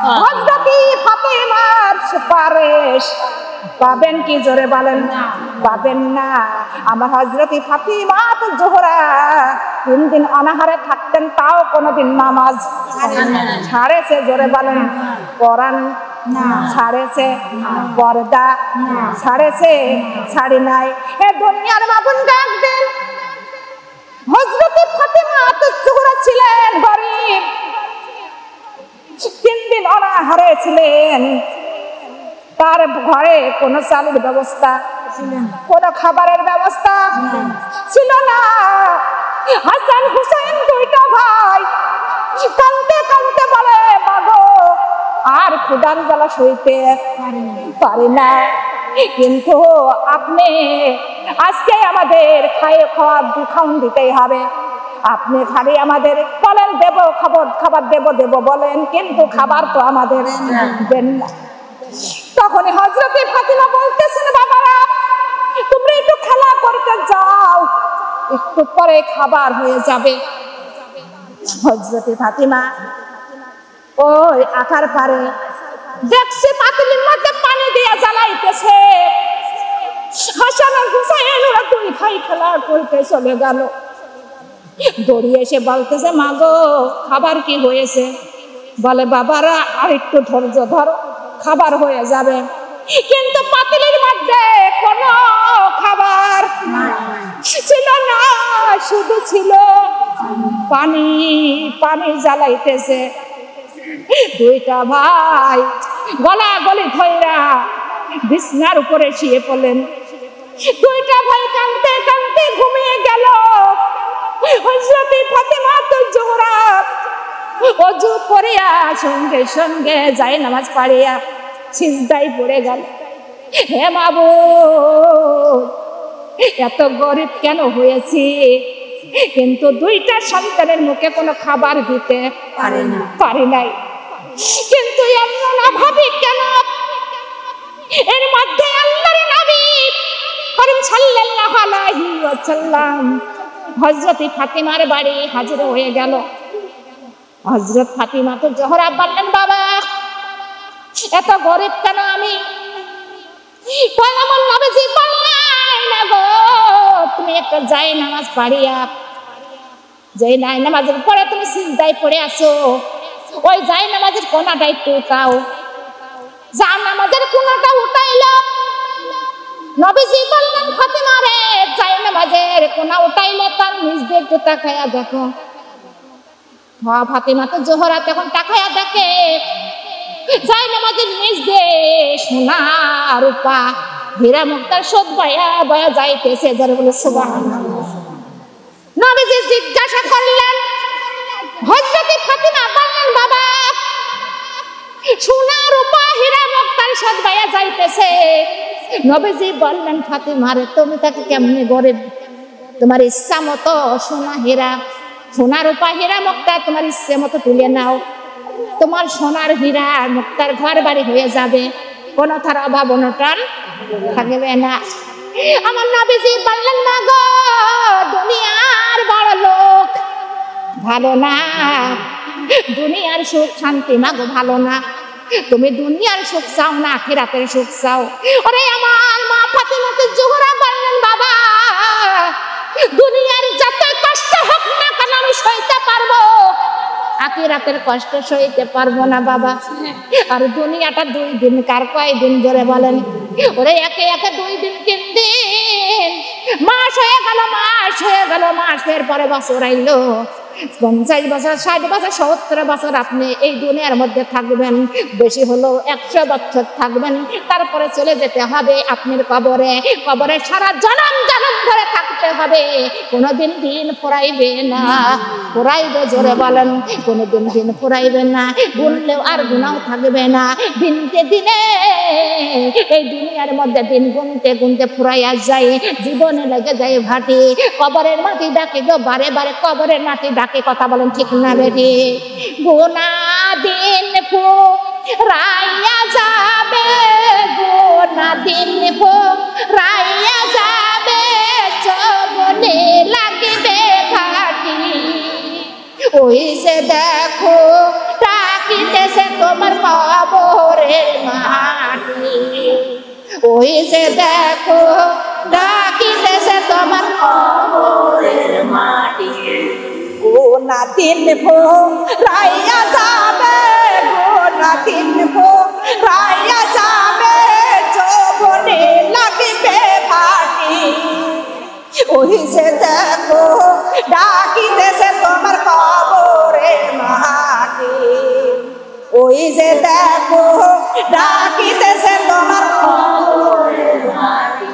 হযরতি ফাতেমার সুপারিশ পাবেন কি? জোরে বলেন। পাবেন না। আমার হযরতি ফাতিমা তো জোহরা 3 দিন অনাহারে থাকতেন, তাও কোনোদিন নামাজ ছাড়েছে? জোরে বলেন। কোরআন ছাড়েছে? পর্দা ছাড়েছে? ছাড়ি নাই। এ দুনিয়ার বাবুন ডাক দেন, হযরতি ফাতিমা তো জোহরা ছিলেন গরিব, 3 দিন অনাহারে ছিলেন। তার ঘরে কোনো চালের ব্যবস্থা, কোনো খাবারের ব্যবস্থা ছিল না। হাসান হুসাইন 2টা ভাই কাঁদতে কাঁদতে বলে, মাগো আর ক্ষুধার জ্বালা সইতে পারি না, কিন্তু আপনি আজকে আমাদের খাওয়ান দিতেই হবে। আপনি খালি আমাদের বলেন দেব, খাবার দেব বলেন, কিন্তু খাবার তো আমাদের দেন না। তখন হযরতে ফাতিমা বলতেছেন, বাবারা তোমরা একটু খেলা করতে যাও, একটু পরে খাবার হয়ে যাবে। হযরতে ফাতিমা ওই আকার পারে দেখছে পাতিলের মধ্যে পানি দিয়ে জ্বালাইতেছে। হাসান আর হুসাইন ওরা 2 ভাই খেলা করতে চলে গেল। দৌড়িয়ে এসে বলতেছে, মাগো খাবার কি হয়েছে? বলে, বাবারা আর একটু ধৈর্য ধরো, খাবার হয়ে যাবে। কিন্তু পাতিলের মধ্যে কোনো খাবার ছিল না, শুধু ছিল পানি। পানি জ্বালাইতেছে। 2টা ভাই গলা গলি ধইরা বিছনার উপরে শুয়ে পড়লেন। 2টা ভাই কাঁদতে কাঁদতে ঘুমিয়ে গেল। হযরতি ফাতিমা তো জোহরা ওযু করিয়া সঙ্গে সঙ্গে যায় নামাজ পড়িয়া সিজদায় পড়ে গেল। হে মাবুদ, এত গরিব কেন হয়েছি, কিন্তু 2টা সন্তানের মুখে কোনো খাবার দিতে পারি নাই, কিন্তু এমন না ভাবি কেন? এর মধ্যে আল্লাহর নবী করিম সাল্লাল্লাহু আলাইহি ওয়াসাল্লাম হযরতি ফাতিমার বাড়ি হাজির হয়ে গেল। হযরত ফাতিমা তো জোহরা বললেন, বাবা এত গরিব কেন আমি? আমার নবীজি বললেন, না গো তুমি একটা যাই নামাজ পড়িয়া, যাই নাই নামাজের পরে তুমি সিজদায় পড়ে আসো, ওই যাই নামাজের কোনাটা একটু উঠাও। যা নামাজের কোনাটা উঠাইল। নবীজি বললেন, ফাতিমা রে যাই নামাজের কোনা উঠাইলে তার নিজ দিয়ে একটু তাকায়া দেখো। ফাতিমা তো জোহরা তখন তাকায়া দেখে যাই নামাজের নিজ দিয়ে সোনা রূপা হীরা মুক্তার সব বয়া বয়া যাইতেছে। যারা বলে সুবহানাল্লাহ। নবীজি জিজ্ঞাসা করলেন, হযরতি ফাতিমা বললেন, বাবা সোনা রূপা হীরা মুক্তার সব বয়া যাইতেছে। নবীজি বললেন, ফাতিমা রে তুমি তাকে কেমনে গরিব, তোমার ইচ্ছা মতো সোনা রূপা হীরা মুক্তা তোমার ইচ্ছে মতো তুলে নাও, তোমার সোনার হীরা মুক্তার ঘর বাড়ি হয়ে যাবে, কোনো তার অভাব অনটন থাকবে না। আমার নবীজি বললেন, না গো দুনিয়ার বড় লোক ভালো না, দুনিয়ার সুখ শান্তি মাগো ভালো না। তুমি দুনিয়ার সুখ চাও না আখিরাতের সুখ চাও? ওরে আমার মা ফাতিমা জোহরা বললেন, বাবা দুনিয়ার যত কষ্ট হোক না কেন আমি সইতে পারবো, আখিরাতের কষ্ট সইতে পারবো না বাবা। আর দুনিয়াটা 2 দিন, কার কয়দিন ধরে বলেন? ওরে একে একে 2 দিন 3 দিন মাস হয়ে গেল, মাসের পরে বছর আইলো, 50 বছর 60 বছর 70 বছর আপনি এই দুনিয়ার মধ্যে থাকবেন, বেশি হলো 100 বছর থাকবেন, তারপরে চলে যেতে হবে আপনার কবরে সারা জনম ধরে থাকতে হবে। কোনোদিন দিন ফুরাইবে না, ফুরাইবে জোরে বলেন, কোনোদিন দিন ফুরাইবে না, গুনলেও আর গুনাও থাকবে না। দিনে এই দুনিয়ার মধ্যে দিন গুনতে গুনতে ফুরাইয়া যায়, জীবনে লেগে যায় ভাটি। কবরের মাটি ডাকে গো বারে বারে, কবরের মাটি ডাকে, কথা বলেন ঠিক না বেটি? গুনা দিন ফুরাইয়া যাবে, গুনা দিন ফুরাইয়া যাবে, চবনে লাগবে ভাটি। ওই যে দেখো ডাকিতেছে তো তোমার কবরের মাটি। ওই যে দেখো ডাকিতেছে তোমার কবরের মাটি। গোনা দিন রাইয়া যাবে, গোনা দিন রাইয়া যাবে, যৌবনে লাগিবে মাটি। ওই যে দেখো ডাকিতেছে তোমার কবরের মাটি। ওই যে দেখো ডাকিতেছে তোমার কবরের মাটি।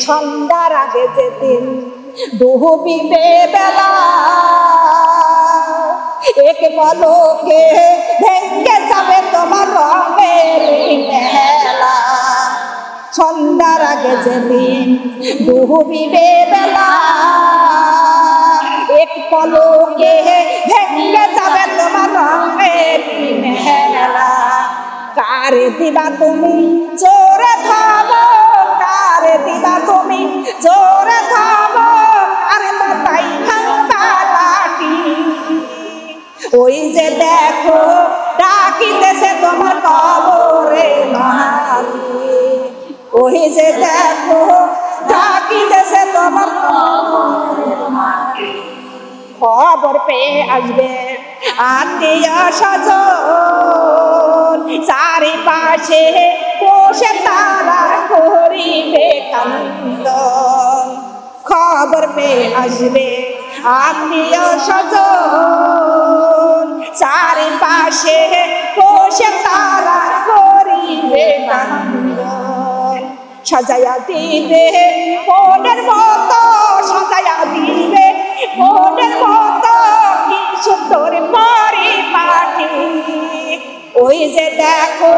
সন্ধ্যার আগে যেদিন ডুবিবে বেলা, এক পলকে ভেঙে যাবে তোমার রঙের মেলা। সন্ধ্যার আগে যেদিন ডুবিবে বেলা, এক পলকে ভেঙে যাবে তোমার রঙের মেলা। কারে দিবা তুমি জোরে থামো, কারে দিবা তুমি জোরে থামো, কারে মাথায় ভাঙবা লাঠি। ওই যে দেখো ডাকিতেছে তোমার কবরের মাটি। ওই যে দেখো ডাকিতেছে তোমার কবরের মাটি। খবর পেয়ে আসবে আত্মীয় স্বজন, চারিপাশে বসে তারা করিবে কান্দন। খবর পেয়ে আসবে আত্মীয় স্বজন, চারিপাশে বসে তারা করিবে কান্দন। সাজায়া দিবে মনের মতো, সাজায়া দিবে মনের মতো, কি সুন্দর পরিপাটি। ওই যে দেখো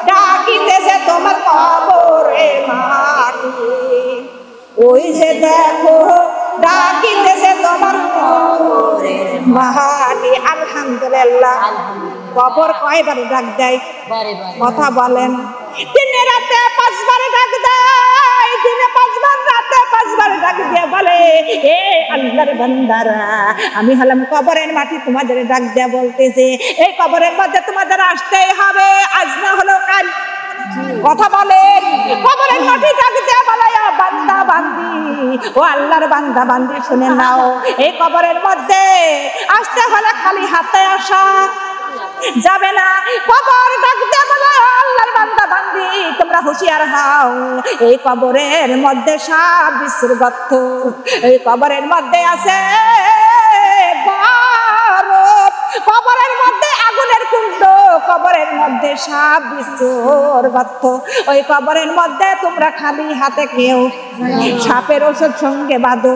ডাকিতেছে তোমার কবরের মাটি। ওই যে দেখো ডাকিতেছে তোমার কবরের মাটি। আলহামদুলিল্লাহ। কবর কয়বার ডাক দেয়? কথা বলেন। দিনে রাতে 5 বার ডাক দেয়, দিনে 5 বার, রাতে 5 বার ডাক দিয়ে বলে, এ আল্লাহর বান্দারা, আমি হলাম কবরের মাটি, তোমাদের ডাক দেয়া বলতেছে এই কবরের মধ্যে তোমাদের আসতেই হবে, আজ না হলো কাল। কথা বলেন। কবরের মাটি ডাক দেয়া বলে, বান্দা বান্দি, ও আল্লাহর বান্দা বান্দি শুনে নাও, এই কবরের মধ্যে আসতে হলে খালি হাতে আসা যাবে না। কবর ডাক দেয়া বলে, আল্লাহর বান্দা বান্দি তোমরা হুঁশিয়ার হও, এই কবরের মধ্যে সাপ বিচ্ছুর গর্ত, এই কবরের মধ্যে আছে বারত, কবরের মধ্যে আগুনের কুণ্ড, কবরের মধ্যে সাপ বিচ্ছুর গর্ত। ওই কবরের মধ্যে তোমরা খালি হাতে কেউ সাপের ওষুধ সঙ্গে বাঁধো,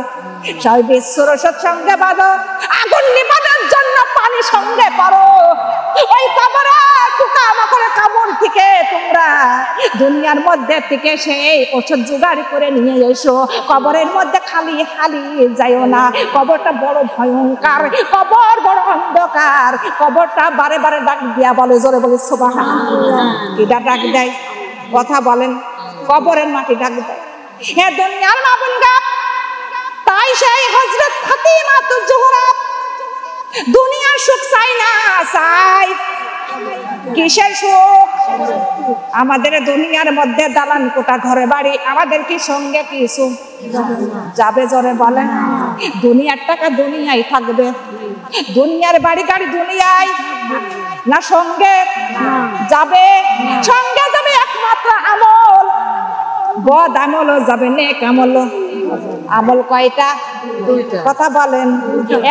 সাপ বিচ্ছুর ওষুধ সঙ্গে বাঁধো, আগুন নিবানোর জন্য পানি সঙ্গে করো। ওই কবরে পোকামাকড়ের কামড় থেকে তোমরা দুনিয়ার মধ্যে থেকে সেই ওষুধ জোগাড় করে নিয়ে এসো। কবরের মধ্যে খালি খালি যাইও না, কবরটা বড় ভয়ঙ্কর, কবর বড় অন্ধকার। কবরটা বারে বারে ডাক দিয়া বলে, জোরে বলে সুবহানাল্লাহ। কিটা ডাক দেয়? কথা বলেন। কবরের মাটি ডাক দেয়। হে দুনিয়ার মা বোনরা, তাই সেই হযরত ফাতিমাতুজ জোহরা দুনিয়ার সুখ চাই না, চাই কিসের সুখ? আমাদের দুনিয়ার মধ্যে দালান কোটা ঘরে বাড়ি, আমাদের কি সঙ্গে কিছু যাবে? জোরে বলেন। দুনিয়ার টাকা দুনিয়ায় থাকবে, দুনিয়ার বাড়ি গাড়ি দুনিয়ায় না সঙ্গে যাবে? সঙ্গে যাবে একমাত্র আমল। বদ আমলও যাবে, নেক আমলও। আমল কয়টা? কথা বলেন।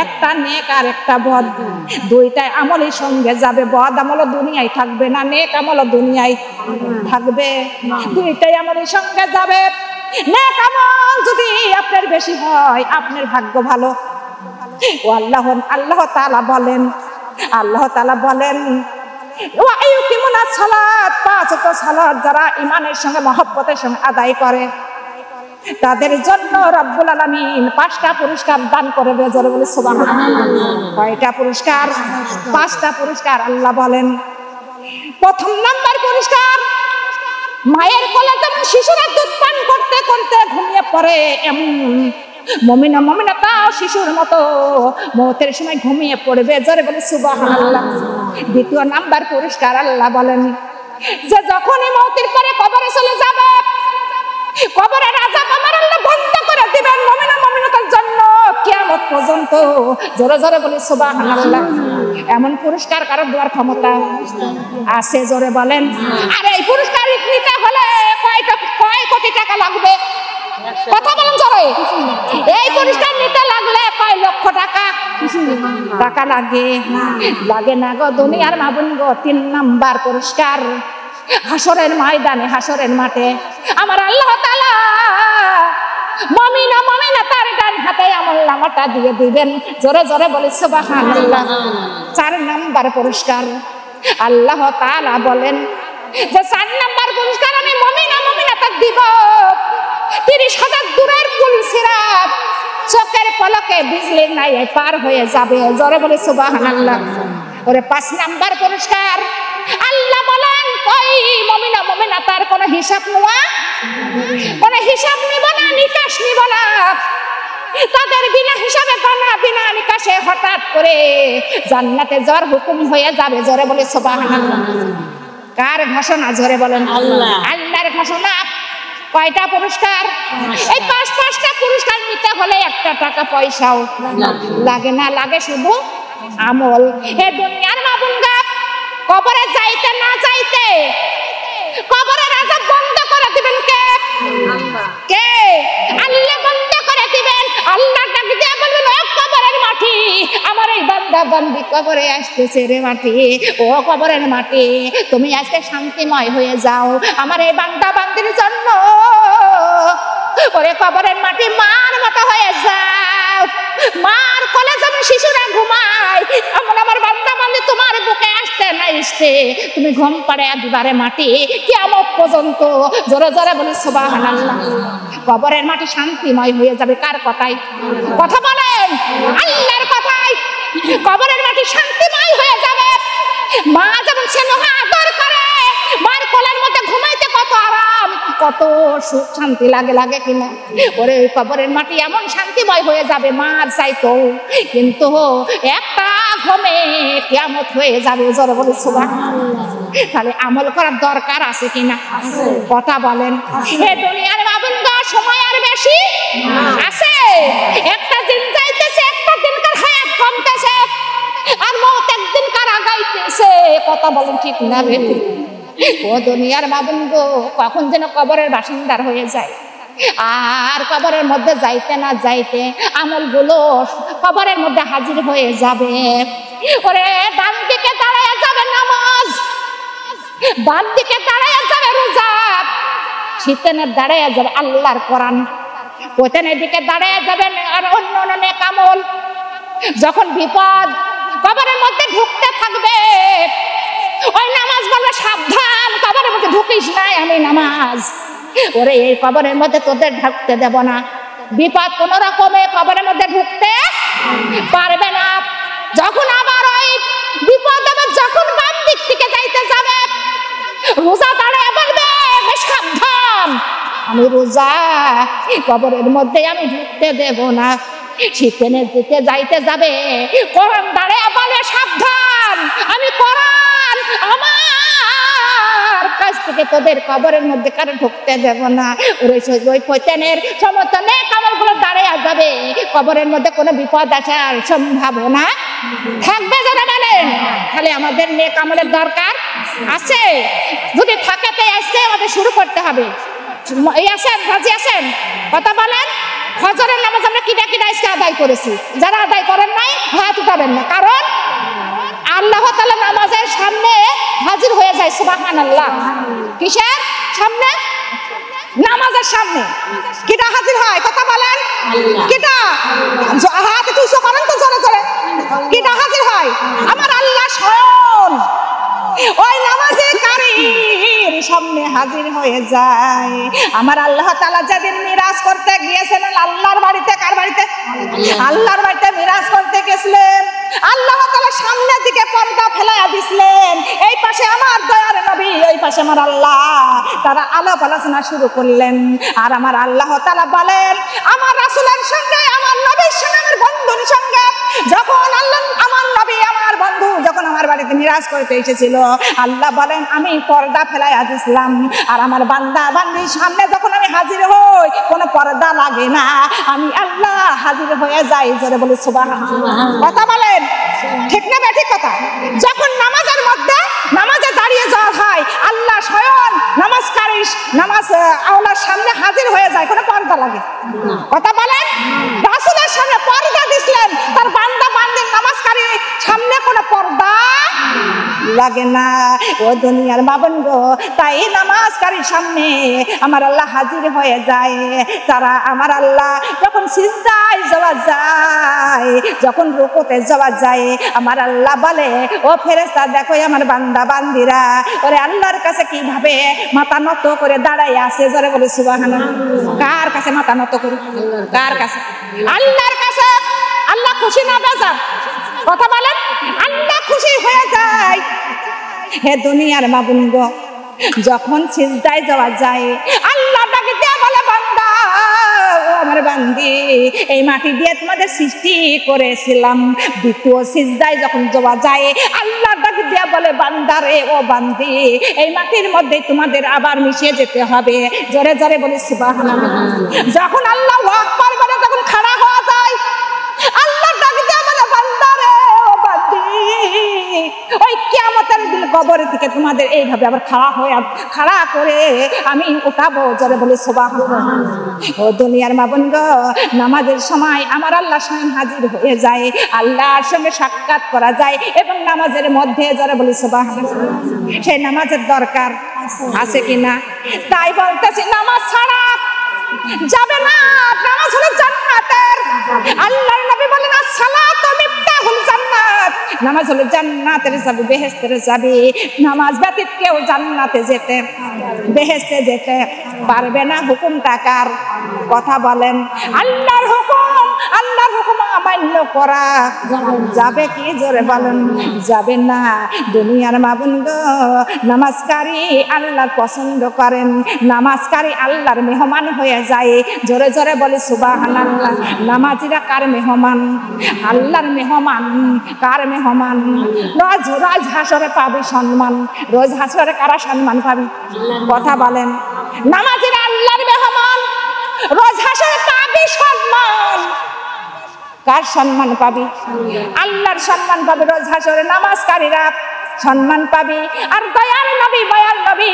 একটা নেক আর একটা বদ, দুইটাই আমলের সঙ্গে যাবে। বদ আমলও দুনিয়ায় থাকবে না, নেক আমলও দুনিয়ায় থাকবে, দুইটাই আমলের সঙ্গে যাবে। নেক আমল যদি আপনার বেশি হয়, আপনার ভাগ্য ভালো। ও আল্লাহ তাআলা বলেন, আল্লাহ তাআলা বলেন, ওয়া আইয়ুকিমুনা সালাত, 5 ওয়াক্ত সালাত যারা ঈমানের সঙ্গে মহব্বতের সঙ্গে আদায় করে, তাদের জন্য রব্বুল আলামিন 5টা পুরস্কার দান করবে। জোরে বলে সুবহানাল্লাহ। কয়টা পুরস্কার? 5টা পুরস্কার। আল্লাহ বলেন, প্রথম নাম্বার পুরস্কার, মায়ের কোলে যেমন শিশুরা দুধ পান করতে করতে ঘুমিয়ে পড়ে, এমন মুমিনা মুমিনা তাও শিশুর মতো মওতের সময় ঘুমিয়ে পড়বে, জোরে বলে সুবহানাল্লাহ। দ্বিতীয় নাম্বার পুরস্কার আল্লাহ বলেন যে যখনই মওতের পরে কবরে চলে যাবে, কবরের আযাব আমার আল্লাহ বন্ধ করে দিবেন মুমিনা মুমিনাতের জন্য কিয়ামত পর্যন্ত, জোরে জোরে বলে সুবহানাল্লাহ। এমন পুরস্কার কারো দেওয়ার ক্ষমতা আছে? জোরে বলেন। আর এই পুরস্কার নিতে হলে কয় কোটি টাকা লাগবে? কথা বলেন জোরে। এই পুরস্কার নিতে লাগলে কয় লক্ষ টাকা টাকা লাগে? লাগে না গো দুনিয়ার মা বোন গো। 3 নাম্বার পুরস্কার হাসরের ময়দানে, হাসরের মাঠে আমার আল্লাহ তাআলা মুমিনা মুমিনা তার ডান হাতে আমলনামাটা দিয়ে দিবেন, জোরে জোরে বলে সুবহানাল্লাহ। 4 নাম্বার পুরস্কার আল্লাহ তাআলা বলেন যে 4 নাম্বার পুরস্কার আমি মুমিনা মুমিনাকে দিব। 30,000 দূরের পুল সিরাত চোখের পলকে বিজলির নাই পার হয়ে যাবে, জোরে বলে সুবহানাল্লাহ। ওরে 5 নাম্বার পুরস্কার আল্লাহ বলেন ওই মুমিনা মুমিনা তার কোনো হিসাব নেওয়া, কোনো হিসাব নিব না, নিকাশ নিব না। তাদের বিনা হিসাবে বিনা নিকাশে হঠাৎ করে জান্নাতে যাওয়ার হুকুম হয়ে যাবে, জোরে বলে সুবহানাল্লাহ। কার ঘোষণা? জোরে বলেন আল্লাহ। আল্লাহর ঘোষণা। কয়টা পুরস্কার? এই 5টা পুরস্কার নিতে হলে 1 টাকা পয়সাও লাগে না, লাগে শুধু আমল। হে দুনিয়ার মা বোনগা, কবরে যাইতে না যাইতে কবরের আযাব বন্ধ করে দিবেন কে? কে? আল্লাহ বন্ধ করে দিবেন। আল্লাহ ডাক দিয়ে বলবেন ও কবরের মাটি, আমার এই বান্দা বান্দি কবরে আসতেছে রে মাটি, ও কবরের মাটি তুমি আজকে শান্তিময় হয়ে যাও আমার এই বান্দা বান্দির জন্য। ওরে কবরের মাটি মার মতো হয়ে যাও, মার কোলে যেমন শিশুরা ঘুমায় এমন আমার বান্দা বান্দি তোমার বুকে আসতে না আসতে তুমি ঘুম পাড়ে দিবারে মাটি কিয়ামত পর্যন্ত, জোরে জোরে বলে সুবহানাল্লাহ। কবরের মাটি শান্তিময় হয়ে যাবে। কার কথাই? কথা বলেন আল্লাহর কথাই। কবরের মাটি শান্তিময় হয়ে যাবে। মা যেমন স্নেহ আদর করে, মার কোলের মধ্যে ঘুমাইতে কত আরাম, কত সুখ শান্তি লাগে, লাগে কিনা? ওরে ওই কবরের মাটি এমন শান্তিময় হয়ে যাবে মার চাইতো, কিন্তু একটা ঘুমে কিয়ামত হয়ে যাবে, জোরে বলে সুবহানাল্লাহ। তাহলে আমল করার দরকার আছে কিনা? কথা বলেন। হে দুনিয়ার মা বোনগা, সময় আর বেশি আছে। একটা দিন যাইতেছে, একটা দিনকার হায়াত কমতেছে, আর মওত একদিন কার আগাইতেছে। কথা বলেন ঠিক না রে? ও দুনিয়ার মা বোন গো, কখন যেন কবরের বাসিন্দার হয়ে যায়। আর কবরের মধ্যে যাইতে না যাইতে আমলগুলো কবরের মধ্যে হাজির হয়ে যাবে। ওরে ডান দিকে দাঁড়ায় যাবে নামাজ, বাম দিকে দাঁড়ায় যাবে রোজা, শীতেনের দাঁড়ায় যাবে আল্লাহর কোরআন, পতেনের দিকে দাঁড়ায় যাবেন আর অন্য অন্য নেক আমল। যখন বিপদ কবরের মধ্যে ঢুকতে থাকবে, ওই নামাজ বলবে সাবধান, কবরের মধ্যে ঢুকিস নাই আমি নামাজ। ওরে এই কবরের মধ্যে তোদের ঢুকতে দেব না। বিপদ কোন রকমে কবরের মধ্যে ঢুকতে পারবে না। যখন আবার ওই বিপদ আবার যখন বাম দিক থেকে যাইতে যাবে, রোজা দাঁড়ায় বলবে সাবধান আমি রোজা, কবরের মধ্যে আমি ঢুকতে দেব না। শীতেনের দিকে যাইতে যাবে, কোরআন দাঁড়ায় বলে সাবধান আমি কোরআন, আমার কাছ থেকে তোদের কবরের মধ্যে কারো ঢুকতে দেব না। ওই পৈতেনের সমস্ত নেক আমলগুলো দাঁড়ায় যাবে, কবরের মধ্যে কোনো বিপদ আসার সম্ভাবনা থাকবে যারা বলেন। তাহলে আমাদের নেক আমলের দরকার আছে। যদি থাকে তাই আজকে আমাদের শুরু করতে হবে। এই আছেন, রাজি আছেন? কথা বলেন। ফজরের নামাজ আমরা কিনা কিনা আজকে আদায় করেছি। যারা আদায় করেন নাই হাত উঠাবেন না, কারণ আল্লাহ তাআলা নামাজের সামনে হাজির হয়ে যায়। সুবহানাল্লাহ। কিসের সামনে? নামাজের সামনে কিটা হাজির হয়? কথা বলেন। কিটা হাত একটু উঁচু করেন তো জোরে জোরে। কিটা হাজির হয়? আমার আল্লাহ স্বয়ং ওই নামাজে কারীর সামনে হাজির হয়ে যায়। আমার আল্লাহ তাআলা যেদিন মিরাজ করতে গিয়েছিলেন আল্লাহর বাড়িতে, কার বাড়িতে? আল্লাহর বাড়িতে মিরাজ করতে গেছিলেন। আল্লাহ তাআলা সামনের দিকে পর্দা ফেলাইয়া দিছিলেন। এই পাশে আমার দয়ার নবী ওই পাশে আমার আল্লাহ, তারা আলাপ আলোচনা শুরু করলেন। আর আমার আল্লাহ তাআলা বলেন, আমার রাসূলের সঙ্গে, আমার নবীর সঙ্গে, আমার বন্ধুর সঙ্গে যখন আল্লাহ, আমার নবী, আমার বন্ধু যখন আমার বাড়িতে মিরাজ করতে এসেছিল, আল্লাহ বলেন আমি পর্দা ফেলাইয়া দিয়েছিলাম। আর আমার বান্দা বান্দির সামনে যখন আমি হাজির হই, কোনো পর্দা লাগে না, আমি আল্লাহ হাজির হয়ে যাই। জোরে বলি সুবহানাল্লাহ। কথা বলেন ঠিক না ঠিক কথা? যখন নামাজের মধ্যে নামাজে দাঁড়িয়ে যাওয়া হয়, আল্লাহ স্বয়ং নামাজকারী নামাজ আওলার সামনে হাজির হয়ে যায়, কোনো পর্দা লাগে? কথা বলেন। রাসূলের সামনে পর্দা দিছিলেন, তার বান্দা বান্দির নামাজকারী সামনে কোনো পর্দা লাগে না। ও দুনিয়ার বাবন গো, তাই নামাজকারীর সামনে আমার আল্লাহ হাজির হয়ে যায়। তারা আমার আল্লাহ যখন সিজদায় যাওয়া যায়, যখন রুকুতে যাওয়া যায়, আমার আল্লাহ বলে, ও ফেরেশতা দেখো আমার বান্দা বান্দিরা ওরে আল্লাহর কাছে কিভাবে মাথা নত করে দাঁড়ায় আছে। জোরে বলে সুবহানাল্লাহ। কার কাছে মাথা নত করে? কার কাছে? আল্লাহর কাছে। আল্লাহ খুশি না বেজার? কথা বলেন। আল্লাহ খুশি হয়ে যায়। হে দুনিয়ার মাবুন গো, যখন সিজদায় যাওয়া যায়, আল্লাহ ডাকে দেয়া বলে, বান্দা ও আমার বান্দি, এই মাটি দিয়ে তোমাদের সৃষ্টি করেছিলাম। দ্বিতীয় সিজদায় যখন যাওয়া যায়, আল্লাহ ডাকে দেয়া বলে, বান্দা রে ও বান্দি, এই মাটির মধ্যে তোমাদের আবার মিশিয়ে যেতে হবে। জোরে জোরে বলি সুবহানাল্লাহ। যখন আল্লাহু আকবার বলে তখন খাড়া হওয়া যায়। আল্লাহ ডাকে দেয়া বলে, বান্দা রে ও বান্দি, ওই কিয়ামতের দিন কবরের দিকে তোমাদের এইভাবে আবার খাড়া করে আমি উঠাবো। জোরে বলি সুবহানাল্লাহ। ও দুনিয়ার মাবুন গো, নামাজের সময় আমার আল্লাহ স্বয়ং হাজির হয়ে যায়, আল্লাহর সঙ্গে সাক্ষাৎ করা যায় এবং নামাজের মধ্যে, জোরে বলি সুবহানাল্লাহ, সেই নামাজের দরকার আছে কিনা? তাই বলতেছি, নামাজ ছাড়া যাবে না। নামাজ হলো জান্নাতের। আল্লাহর নবী বলেন, as-সালাতু মিফতাহুল জান্নাত। নামাজ হলো জান্নাতের চাবি, বেহেশতের চাবি। নামাজ ব্যতীত কেউ জান্নাতে যেতে, বেহেশতে যেতে পারবে না। হুকুমটা কার? কথা বলেন। আল্লাহর হুকুম, আল্লাহর হুকুম অমান্য করা যাবে কি? জোরে বলেন, যাবে না। দুনিয়ার মাবুন গো, নামাজকারী আল্লাহ পছন্দ করেন, নামাজকারী আল্লাহর মেহমান হয়ে যায়। জোরে জোরে বলি সুবহানাল্লাহ। নামাজিরা কার মেহমান? আল্লাহর মেহমান। কার মেহমান? রোজ হাসরে পাবি সম্মান। রোজ হাসরে কারা সম্মান পাবি? কথা বলেন। নামাজিরা আল্লাহর মেহমান, রোজ হাসরে পাবি সম্মান। কার সম্মান পাবি? আল্লাহর সম্মান পাবে রোজ হাসরে। নামাজকারীরা সম্মান পাবি। আর দয়ার নবী, মায়ার নবী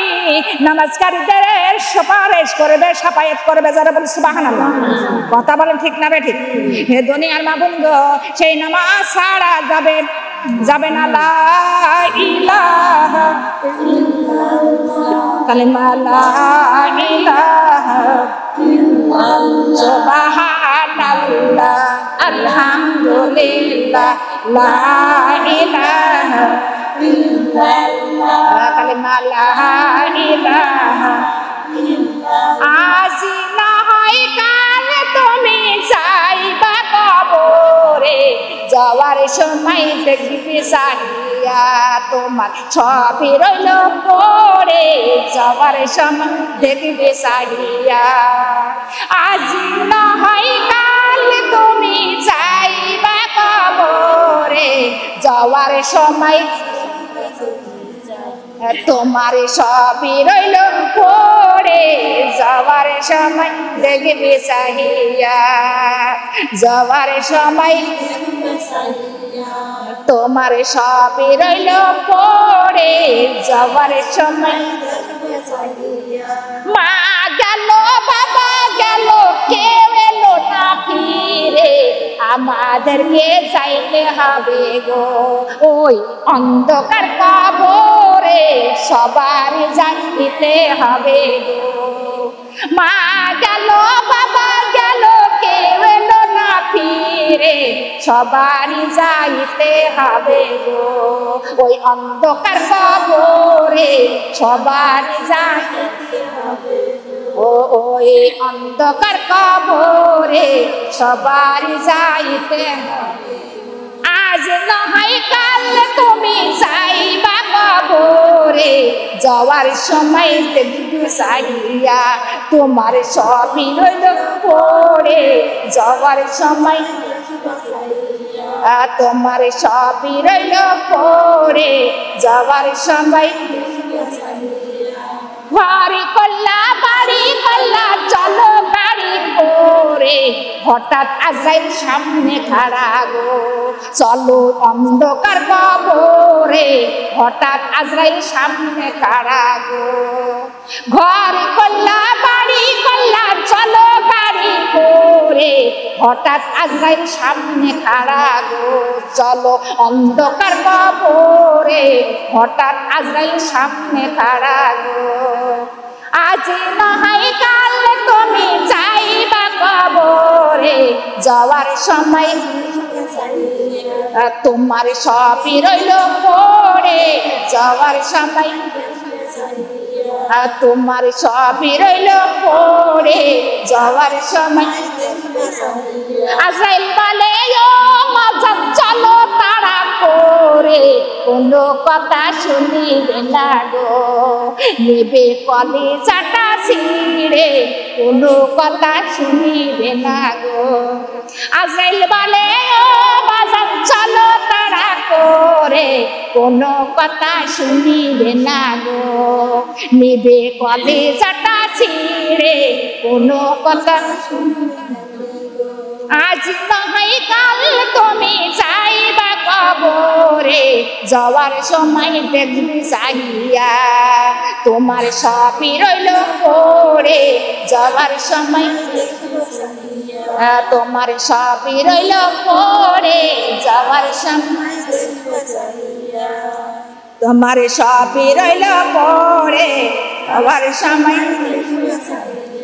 নামাজকারীদের সুপারিশ করবে, শাফায়াত করবে। যারা বলে সুবহানাল্লাহ। কথা বলেন ঠিক না ঠিক? হে দুনিয়ার মাবুন গো, সেই নামাজ ছাড়া যাবে না। লা ইলাহা ইল্লাল্লাহ, কালিমা লা ইলাহা ইল্লাল্লাহ, সুবহানাল্লাহ, আলহামদুলিল্লাহ, লা ইলাহা ইল্লাল্লাহ, কালিমা লা ইলাহা ইল্লাল্লাহ। আজি না হয় কাল তুমি যাইবা কবরে, যাওয়ার সময় দেখবি সাহিয়া তোমার ছবি রইল পড়ে। যাওয়ার সময় দেখবি সাহিয়া। আজি না হয় কাল তুমি যাইবা কবরে, যাওয়ার সময় তোমার সবই রইল পড়ে। যাওয়ার সময় দেখবি চাহিয়া, যাওয়ার সময় তোমার সবই রইল পড়ে। যাওয়ার সময় মা গেল, বাবা গেল, কেউ এলো না ফিরে। আমাদেরকে চাইতে হবে গো ওই অন্ধকার কবরে, সবার যাইতে হবে গো। মা গেল, বাবা গেল, কেউ এলো না ফিরে। সবারই যাইতে হবে গো ওই অন্ধকার কবরে, সবারই যাইতে হবে ওই অন্ধকার কবরে, সবারই যাইতে হবে। আজ নয় কাল তুমি যাইবা কবরে, যাওয়ার সময় দেখবি চাহিয়া তোমার সবই রইল পড়ে যাওয়ার সময় তোমার সবই রইল পড়ে যাওয়ার সময় ঘরে করলা বাড়ি করলা চলো গাড়ি করে হঠাৎ আজরাইল সামনে খাড়া গো চলো অন্ধকার কবরে হঠাৎ আজরাইল সামনে খাড়া গো ঘরে করলা বাড়ি করলা চলো গাড়ি করে হঠাৎ আজরাইল সামনে খাড়া গো চলো অন্ধকার কবরে হঠাৎ আজরাইল সামনে খাড়া গো আজ নয় কাল তুমি যাইবা কবরে যাওয়ার সময় তোমার সবই রইল পড়ে যাওয়ার সময় তোমার সবই রইল পড়ে যাওয়ার সময় আজরাইল বলে ও মাঝার চলো তাড়া করে কোনো কথা শুনিবে না গো নেবে কলিজাটা ছিঁড়ে কোনো কথা শুনিবে না গো আজরাইল বলে ও মাঝার চলো তাড়া করে কোনো কথা শুনিবে না গো নেবে কলিজাটা ছিঁড়ে কোনো কথা আজ নয় কাল তুমি যাইবা কবরে যাওয়ার সময় দেখবি চাহিয়া তোমার সবই রইল পড়ে যাওয়ার সময় তোমার সবই রইল পড়ে যাওয়ার সময় তোমার সবই রইল পড়ে যাওয়ার সময়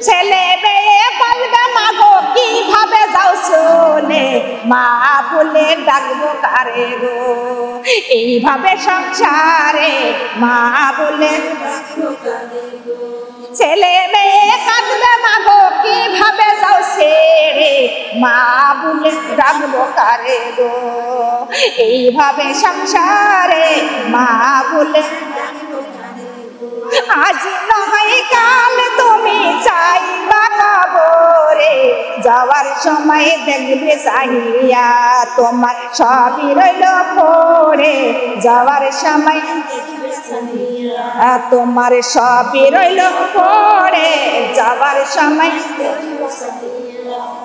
ছেলে মেয়ে বলবে মাগো কিভাবে যাও চলে মা বলে ডাকবো কারে গো এইভাবে সংসারে মা বলে ছেলে মেয়ে কাঁদবে মাগো কিভাবে যাও ছেড়ে মা বলে ডাকবো কারে গো এইভাবে সংসারে মা বলে আজ নয় কাল তুমি চাইবা কবরে যাওয়ার সময় দেখবে চাহিয়া তোমার সবই রইল পড়ে যাওয়ার সময় তোমার সবই রইল পড়ে যাওয়ার সময়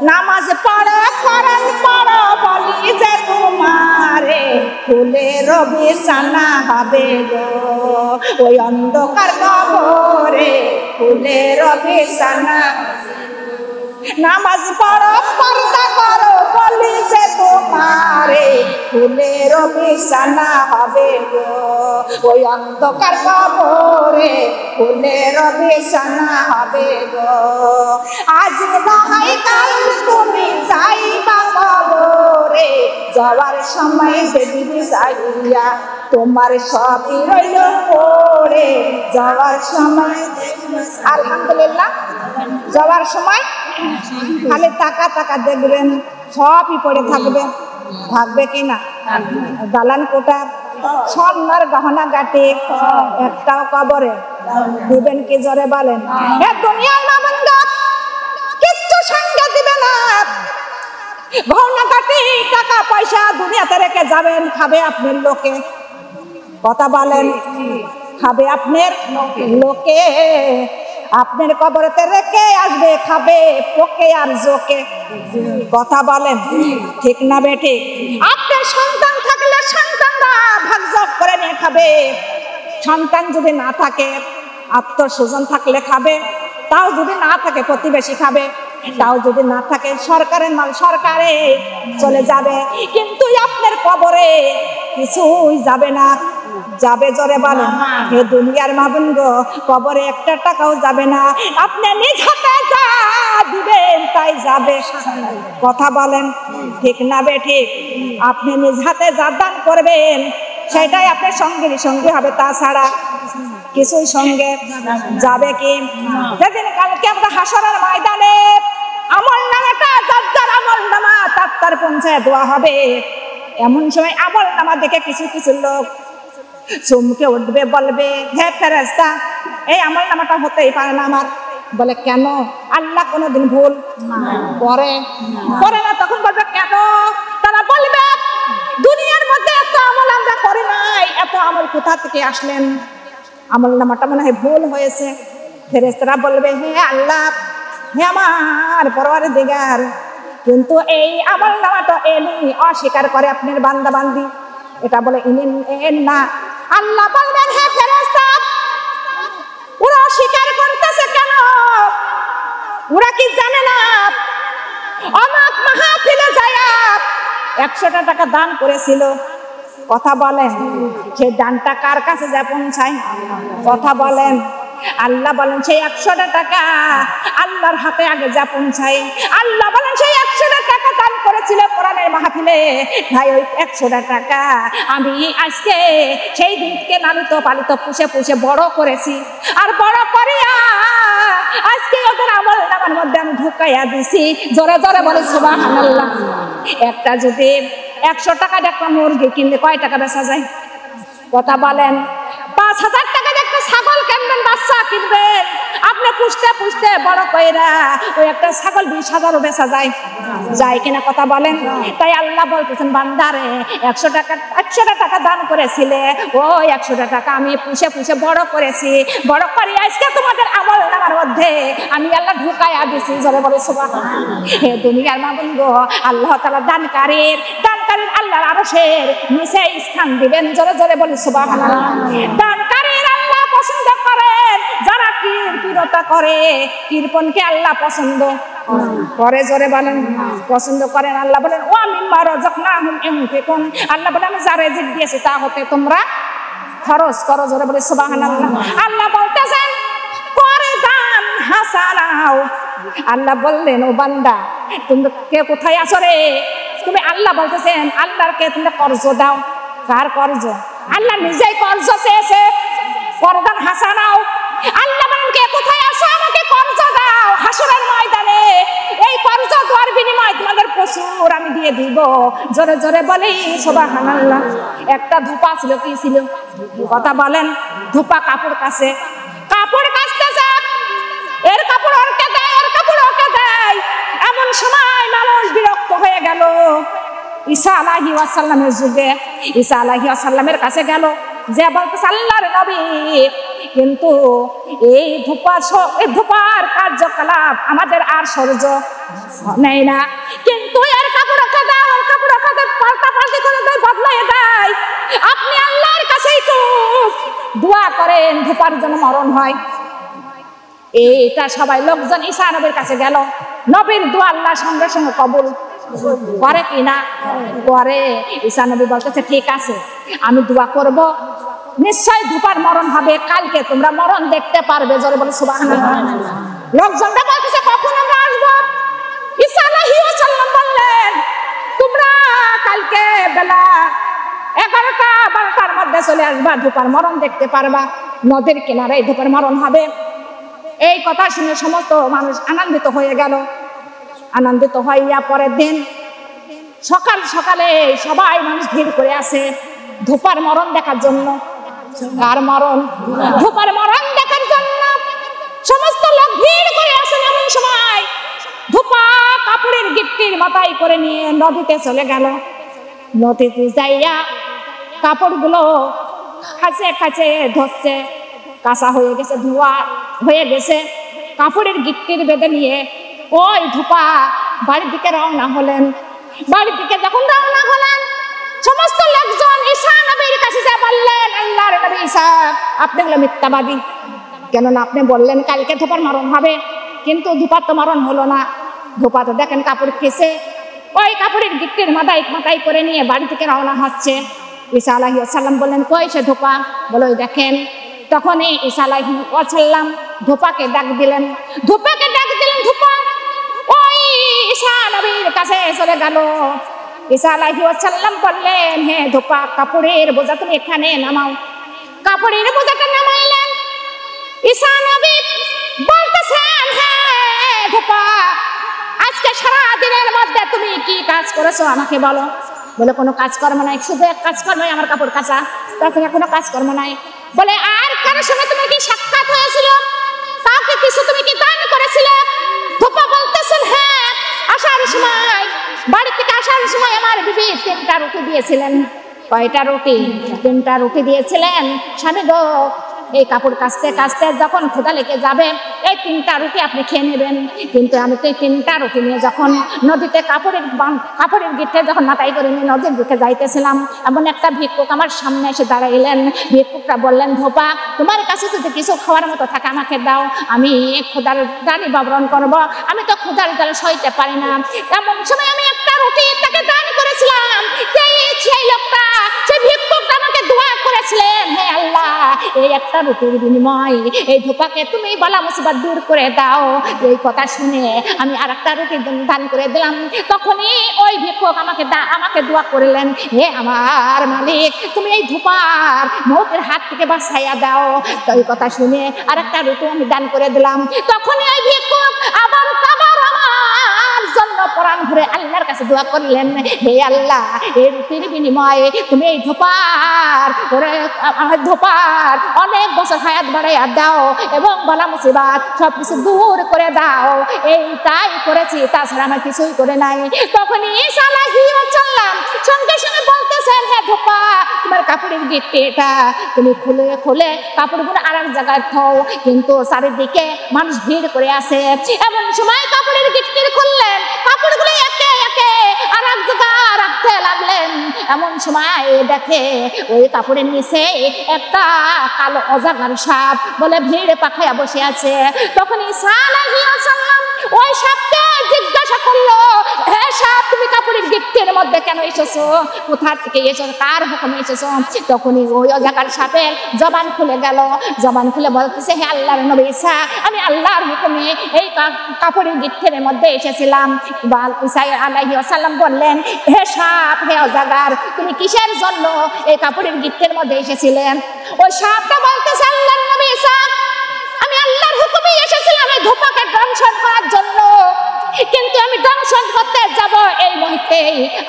নামাজ পড়ো কোরআন পড়ো বলি যে তোমারে ফুলের বিছানা হবে গো ওই অন্ধকার কবরে ফুলের বিছানা নামাজ পড়ো পর্দা করো বলি যে তোমারে ফুলের বিছানা হবে গো ওই অন্ধকার কবরে ফুলের বিছানা হবে গো আজ নয় কাল তুমি যাইবা কবরে যাওয়ার সময় দেখবি চাহিয়া তোমার সবই রইল পড়ে যাওয়ার সময় আলহামদুলিল্লাহ যাওয়ার সময় খালি টাকা টাকা দেখবেন সবই পড়ে থাকবে থাকবে কিনা দালান কোটা স্বর্ণের গহনা গাটি একটাও কবরে দিবেন কি জোরে বলেন এ দুনিয়ার নামন্দ কিচ্ছু সঙ্গে দিবে না গহনা গাটি টাকা পয়সা দুনিয়াতে রেখে যাবেন খাবে আপনার লোকে কথা বলেন খাবে আপনার লোকে আপনার কবরেতে রেখে আসবে খাবে পোকে আর জোকে কথা বলেন ঠিক না বেঠিক আপনার সন্তান থাকলে সন্তানরা ভাগযোগ করে নিয়ে খাবে সন্তান যদি না থাকে আত্মীয় স্বজন থাকলে খাবে তাও যদি না থাকে প্রতিবেশী খাবে তাও যদি না থাকে সরকারের মাল সরকারে চলে যাবে কিন্তু আপনার কবরে কিছুই যাবে না যাবে জোরে বলেন হে দুনিয়ার মাবুন গো কবরে একটা টাকাও যাবে না আপনি নিজ হাতে যা দিবেন তাই যাবে কথা বলেন ঠিক না বেঠিক আপনি নিজ হাতে যা দান করবেন সেটাই আপনার সঙ্গেরই সঙ্গে হবে তাছাড়া কিছুই সঙ্গে যাবে কি যেদিন কালকে আমরা হাসরের ময়দানে আমল নামাটা যার যার আমল নামা তার পৌঁছায় দেওয়া হবে এমন সময় আমল নামা দেখে কিছু কিছু লোক চমকে উঠবে, বলবে হে ফেরেশতা, এই আমলনামাটা হতেই পারে না আমার। বলে কেন? আল্লাহ কোনোদিন ভুল করে না। তখন বলবে কেন? তারা বলবে দুনিয়ার মধ্যে এত আমল আমরা করি নাই, এত আমল কোথা থেকে আসলেন? আমলনামাটা মনে হয় ভুল হয়েছে। ফেরেশতারা বলবে হে আল্লাহ, হে আমার পরওয়ারদিগার, কিন্তু এই আমলনামাটা এনি অস্বীকার করে আপনার বান্দা বান্দি, এটা বলে ইনেন না। আল্লাহ বলবেন হে ফেরেশতা, ওরা অস্বীকার করতেছে কেন? ওরা কি জানে না অমুক মাহফিলে যায়া 100টা টাকা দান করেছিল? কথা বলেন, সেই দানটা কার কাছে যা পৌঁছায়? কথা বলেন। আল্লাহ বলেন সেই 100টা টাকা আল্লাহর হাতে আগে যা পৌঁছায়। আল্লাহ বলেন সেই 100টা টাকা দান করেছিল কোরআনের মাহফিলে, ভাই ওই 100টা টাকা আমি আজকে সেই দিনকে লালিত পালিত পুষে পুষে বড় করেছি, আর বড় করিয়া আজকে ওদের আমলনামার মধ্যে আমি ঢুকাইয়া দিছি। জোরে জোরে বলে সুবহানাল্লাহ। একটা যদি 100 টাকার একটা মুরগি কিনলে কয় টাকা বেচা যায়? কথা বলেন। 5000 টাকার একটা ছাগল কিনবেন, বাচ্চা কিনবেন, আপনি পুষতে পুষতে বড় কইরা ওই একটা ছাগল 20,000ও বেচা যায় কিনা? কথা বলেন। তাই আল্লাহ বলতেছেন বান্দারে 100টা টাকা দান করেছিলে, ওই 100টা টাকা আমি পুষে পুষে বড় করেছি, বড় করে আজকে তোমাদের আমলনামার মধ্যে আমি আল্লাহ ঢুকাইয়া দিছি। জোরে বলে সুবহানাল্লাহ। হে দুনিয়ার মাবুদ, আল্লাহ তাআলা দানকারীর আল্লাহর আরশের নিচে স্থান দিবেন। জোরে জোরে বলি সুবহানাল্লাহ। দানকারীর আল্লাহ পছন্দ করেন যারা কৃপণতা করে। কৃপণকে আল্লাহ পছন্দ করে। জোরে বলেন পছন্দ করেন। আল্লাহ বলেন ওয়া মিম্মা রাযাকনাহুম ইউনফিকুন, আল্লাহ বলেন আমি যা রিজিক দিয়েছি তা হতে তোমরা খরচ করো। জোরে বলে সুবহানাল্লাহ। আল্লাহ বলতেছেন করে দান হাসানাও। আল্লাহ বললেন ও বান্দা, তুমি কে কোথায় আছো রে? তুমি আল্লাহ বলতেছেন আল্লাহকে তুমি কর্জ দাও। কার কর্জ? আল্লাহ নিজেই কর্জ চেয়েছে। করদান হাসানাও। আল্লাহ বলেন কে কোথায় আছো, আমাকে কর্জ দাও। হাসরের ময়দানে এই কর্জ দেওয়ার বিনিময়ে তোমাদের প্রচুর আমি দিয়ে দিব। জোরে জোরে বলি সুবহানাল্লাহ। একটা ধোপা ছিল, কি ছিল? কথা বলেন। ধোপা কাপড় কাছে, কাপড় কাচতেছে, এর কাপড় ওরকে দেয়, ওর কাপড় ওকে দেয়। এমন সময় মানুষ বিরক্ত হয়ে গেল। ঈসা আলাইহিস সালামের যুগে ঈসা আলাইহিস সালামের কাছে গেল, যে বলতেছে আল্লাহর নবী, কিন্তু এই ধোপার কার্যকলাপ আমাদের আর সহ্য নেই না, কিন্তু এর কাপড় ওকে দেয়, ওর কাপড় ওকে দেয়, পাল্টাপাল্টি করে দেয়, বদলাই দেয়। আপনি আল্লাহর কাছে একটু দোয়া করেন ধোপার জন্য মরণ হয়। এইটা সবাই লোকজন ঈসা নবীর কাছে গেল। নবীর দোয়া আল্লাহ সঙ্গে সঙ্গে কবুল করে কিনা? করে। ঈসা নবী বলতেছে ঠিক আছে, আমি দোয়া করব, নিশ্চয় ধোপার মরণ হবে, কালকে তোমরা মরণ দেখতে পারবে। জোরে বলে সুবহানাল্লাহ। লোকজনরা বলতেছে কখন আমরা আসবো? ঈসা আলাইহিস সালাম বললেন তোমরা কালকে বেলা 11টা-12টার মধ্যে চলে আসবা, ধোপার মরণ দেখতে পারবা, নদীর কিনারে ধোপার মরণ হবে। এই কথা শুনে সমস্ত মানুষ আনন্দিত হয়ে গেল। আনন্দিত হইয়া পরের দিন সকাল সকালে সবাই মানুষ ভিড় করে আসে ধোপার মরণ দেখার জন্য। কার মরণ? ধোপার মরণ দেখার জন্য সমস্ত লোক ভিড় করে আসেন। এমন সময় ধোপা কাপড়ের গিট্টির মাথায় করে নিয়ে নদীতে চলে গেল। নদীতে যাইয়া কাপড়গুলো খাঁচে খাঁচে ধরছে, কাঁচা হয়ে গেছে, ধোয়া হয়ে গেছে। কাপড়ের গিট্টির বেঁধে নিয়ে ওই ধোপা বাড়ির দিকে রওনা হলেন। বাড়ির দিকে যখন রওনা হলেন, সমস্ত লোকজন ঈসা নবীর কাছে যা বললেন আল্লাহর নবী ঈসা, আপনি হলো মিথ্যাবাদী, কেননা আপনি বললেন কালকে ধোপার মরণ হবে, কিন্তু ধোপার তো মরণ হলো না। ধোপা তো দেখেন কাপড় খেয়েছে। ওই কাপড়ের গিট্টির মাথায় করে নিয়ে বাড়ি থেকে রওনা হচ্ছে। ঈসা আলাইহিস সালাম বললেন কই সে ধোপা? বলে ওই দেখেন। তখনই ঈসা আলাইহিস সালাম ধোপাকে ডাক দিলেন। ধোপা ওই ঈসা নবীর কাছে চলে গেল। ঈসা আলাইহিস সালাম বললেন হে ধোপা, কাপড়ের বোঝা তুমি এখানে নামাও। কাপড়ের বোঝাটা নামাইলেন। ঈসা নবী বলতেছেন হ্যাঁ ধোপা, আজকে সারা দিনের মধ্যে তুমি কি কাজ করেছো আমাকে বলো। বলে কোনো কাজকর্ম নাই, শুধু এক কাজকর্মই আমার কাপড় কাচা। তাছাড়া কোনো কাজকর্ম নাই। বলে আর কারোর সঙ্গে তোমার কি সাক্ষাৎ হয়েছিল? কাউকে কিছু তুমি কি দান করেছিলে? ধোপা বলতেছেন হ্যাঁ, আসার সময় বাড়ি থেকে আসার সময় আমার বিবি 3টা রুটি দিয়েছিলেন। কয়টা রুটি? 3টা রুটি দিয়েছিলেন। স্বামী গো, এই কাপড় কাচতে কাচতে যখন ক্ষুধা লেগে যাবে এই 3টা রুটি আপনি খেয়ে নেবেন। কিন্তু আমি তো এই 3টা রুটি নিয়ে যখন নদীতে কাপড়ের গিটে যখন মাথায় করে নিয়ে নদীর দিকে যাইতেছিলাম, এমন একটা ভিক্ষুক আমার সামনে এসে দাঁড়াইলেন। ভিক্ষুকটা বললেন, ধোপা তোমার কাছে যদি কিছু খাওয়ার মতো থাকে আমাকে দাও, আমি ক্ষুধার দানি বরণ করবো, আমি তো ক্ষুধার জ্বালা সইতে পারি না। এমন সময় আমি একটা রুটি তাকে দান করেছিলাম। সেই লোকটা, সেই ভিক্ষুকটা আমাকে দোয়া করেছিলেন, হে আল্লাহ, এই একটা রুটির বিনিময় এই ধোপাকে তুমি বালা মুসিবত দূর করে দাও। এই কথা শুনে আমি আর একটা রুটি দান করে দিলাম। তখনই ওই ভিক্ষুক আমাকে দোয়া করলেন, হে আমার মালিক, তুমি এই ধোপার মৌতের হাত থেকে বাঁচাইয়া দাও। তো এই কথা শুনে আর একটা রুটি আমি দান করে দিলাম। তখনই ওই ভিক্ষুক আবার আমার জন্য প্রাণ ভরে আল্লাহর কাছে দোয়া করলেন, হে আল্লাহ, এই রুটির বিনিময়ে তুমি এই ধোপার অনেক বছর হায়াত বাড়াইয়া দাও এবং বালা মুসিবত সবকিছু দূর করে দাও। এইটাই করেছি, তাছাড়া আমার কিছুই করে নাই। তখনই ঈসা আলাইহিস সালাম সঙ্গে সঙ্গে বলতেছেন, হে ধোপা, তোমার কাপড়ের গিট্টি এটা, তুমি খুলে খুলে কাপড়গুলো আর এক জায়গায় থাও। কিন্তু চারিদিকে মানুষ ভিড় করে আছে। এমন সময় কাপড়ের গিট্টি খুললেন, কাপড়গুলো একে একে আর এক জায়গায় রাখতে লাগলেন। এমন সময় দেখে ওই কাপড়ের নিচে একটা কালো অজাগার সাপ বলে ভিড়ে পাখায়া বসে আছে। তখন ঈসা আলাইহিস সালাম ওই সাপকে জিজ্ঞাসা করলো, হে সাপ, তুমি কাপড়ের গিট্টির মধ্যে কেন এসেছো? কোথা থেকে এসেছো? কার হুকুমে এসেছো? তখনই ওই অজাগার সাপের জবান খুলে গেল। জবান খুলে বলতেছে, হে আল্লাহর নবী ঈসা, আমি আল্লাহর হুকুমে এই কাপড়ের গিট্টির মধ্যে এসেছিলাম। ঈসা আলাইহিস সালাম বললেন, হে সাপ, হে অজাগার, তুমি কিসের জন্য এই কাপড়ের গিট্টির মধ্যে এসেছিলেন? ওই সাপটা বলতেছে, আল্লাহর নবী ঈসা, আমি আল্লাহর হুকুমে এসেছিলাম এই ধোপাকে দংশন করার জন্য। কিন্তু আমি দংশন করতে যাব এই মুহূর্তে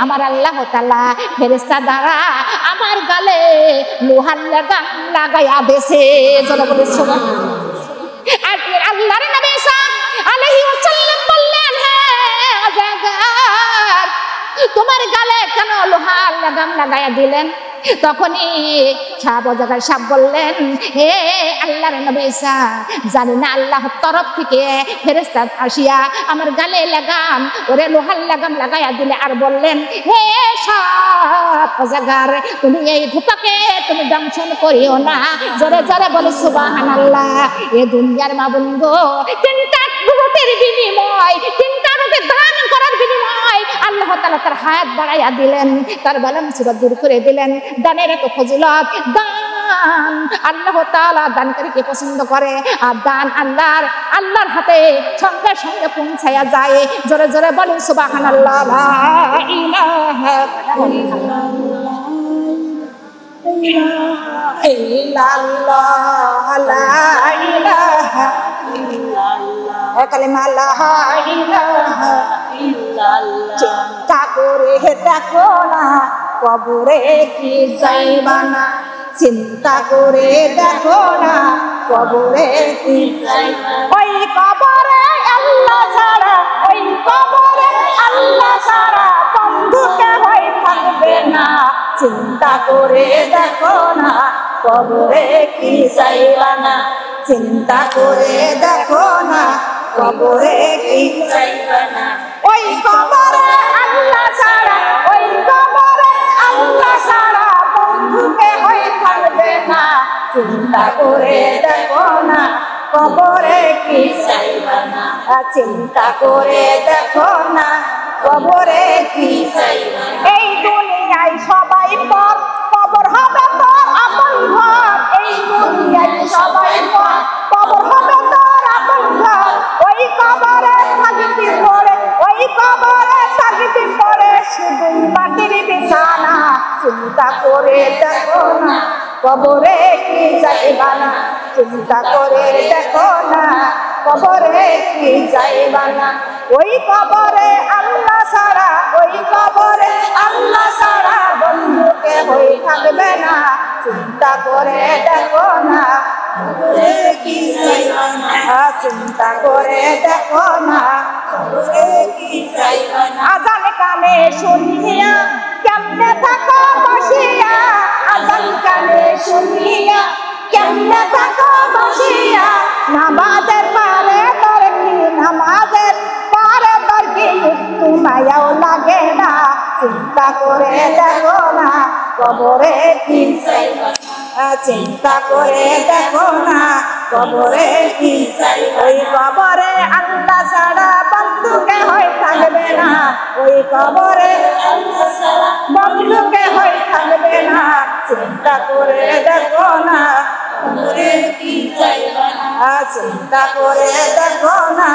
আমার আল্লাহ তাআলা ফেরেশতা দ্বারা আমার গালে লোহার লাগাম লাগাইয়া দিয়েছে। জোরে বলে সুবহানাল্লাহ। আর আল্লাহর নবী ঈসা আলাইহিস সালাম বললেন, হ্যাঁ অজাগার, তোমার গালে কেন লোহার লাগাম লাগাইয়া দিলেন? তখনই অজাগার সাপ বললেন, হে আল্লাহর নবী ঈসা, জানি না আল্লাহর তরফ থেকে ফেরেশতা আসিয়া আমার গালে লাগাম ওরে লোহার লাগাম লাগাইয়া দিলে। আর বললেন, হে সাপ অজাগার, তুমি এই ধোপাকে তুমি দংশন করিও না। জোরে জোরে বলে সুবহানাল্লাহ। এ দুনিয়ার মা বন্ধু, 3টা রুটির বিনিময়, 3টা রুটি দান করার বিনিময় আল্লাহ তাআলা তার হায়াত বাড়াইয়া দিলেন, তার বালা মুসিবত দূর করে দিলেন। দানের এত ফজিলত। দান আল্লাহ তাআলা দানকারীকে পছন্দ করে। আর দান আল্লাহর হাতে সঙ্গে সঙ্গে পৌঁছায়া যায়। জোরে জোরে বলেন সুবহানাল্লাহ। লা ইলাহা ইল্লাল্লাহ, লা ইলাহা ইল্লাল্লাহ, কালিমা লা ইলাহা ইল্লাল্লাহ। চিন্তা করে দেখো না কবরে কি যাইবা না, চিন্তা করে দেখো না কবরে কি যাইবা না। ওই কবরে আল্লাহ ছাড়া, ওই কবরে আল্লাহ ছাড়া বন্ধুকে হই থাকবে না। চিন্তা করে দেখো না কবরে কি যাইবা না, চিন্তা করে দেখো না কবরে কি যাইবা না। ওই কবরে আল্লাহ ছাড়া, ওই কবরে আল্লাহ ছাড়া বন্ধুকে হই থাকবে না। চিন্তা করে দেখো না কবরে কি যাইবা না, চিন্তা করে দেখো না কবরে কি যাইবা না। এই দুনিয়ায় সবাই পর, কবর হবে তোর আপন ঘর। এই দুনিয়ায় সবাই পর, কবর হবে তোর আপন ঘর। ওই কবরে থাকবি পড়ে, ওই কবরে থাকবি পড়ে শুধুই মাটির বিছানা। চিন্তা করে দেখো না কবরে কি যাইবা না, চিন্তা করে দেখো না কবরে কি যাইবা না। ওই কবরে আল্লাহ ছাড়া, ওই কবরে আল্লাহ ছাড়া বন্ধুকে হই থাকবে না। চিন্তা করে দেখো না চিন্তা করে দেখো না আজান কানে শুনিয়া কেমনে থাকো বসিয়া আজান কানে শুনিয়া কেমনে থাকো বসিয়া নামাজের পারে তোর কি নামাজের পারে তোর কি একটু মায়াও লাগে না চিন্তা করে দেখো না কবরে কি চিন্তা করে দেখো না কবরে কি ওই কবরে আল্লাহ ছাড়া বন্ধুকে হয়ে থাকবে না ওই কবরে বন্ধুকে হয়ে থাকবে না চিন্তা করে দেখো না চিন্তা করে দেখো না